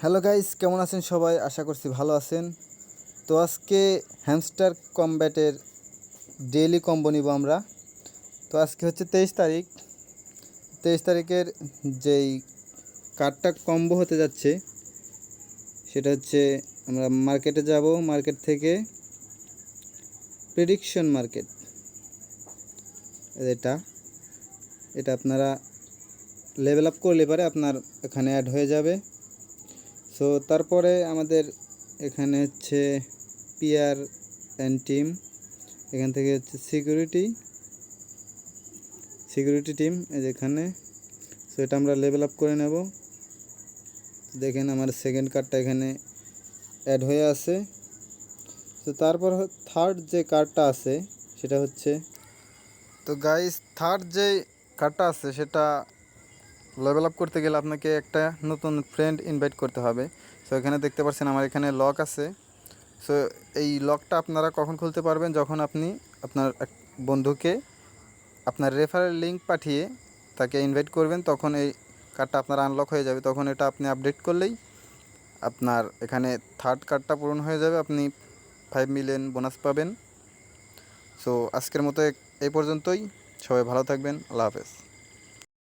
Hello guys, কেমন আছেন সবাই? আশা করছি ভালো আছেন। তো আজকে হ্যামস্টার কমব্যাটের ডেইলি কম্বো নিব আমরা। তো আজকে হচ্ছে 23 তারিখ। 23 তারিখের যেই কার্ডটা কম্বো হতে যাচ্ছে সেটা হচ্ছে, আমরা মার্কেটে যাব, মার্কেট থেকে প্রেডিকশন মার্কেট, এটা এটা আপনারা লেভেল আপ করলে পারে আপনার এখানে অ্যাড হয়ে যাবে। সো তারপরে আমাদের এখানে হচ্ছে পিআর অ্যান্ড টিম, এখান থেকে হচ্ছে সিকিউরিটি টিম, এই যেখানে। সো এটা আমরা লেভেল আপ করে নেব। দেখেন আমার সেকেন্ড কার্ডটা এখানে অ্যাড হয়ে আছে। তো তারপর থার্ড যে কার্ডটা আছে সেটা হচ্ছে, তো গাইস থার্ড যে কার্ডটা আছে সেটা লেভেল আপ করতে গেলে আপনাকে একটা নতুন ফ্রেন্ড ইনভাইট করতে হবে। সো এখানে দেখতে পাচ্ছেন আমার এখানে লক আছে। সো এই লকটা আপনারা কখন খুলতে পারবেন? যখন আপনি আপনার এক বন্ধুকে আপনার রেফারেল লিঙ্ক পাঠিয়ে তাকে ইনভাইট করবেন, তখন এই কার্ডটা আপনার আনলক হয়ে যাবে। তখন এটা আপনি আপডেট করলেই আপনার এখানে থার্ড কার্ডটা পূরণ হয়ে যাবে, আপনি 5 মিলিয়ন বোনাস পাবেন। সো আজকের মতো এই পর্যন্তই। সবাই ভালো থাকবেন। আল্লাহ হাফেজ।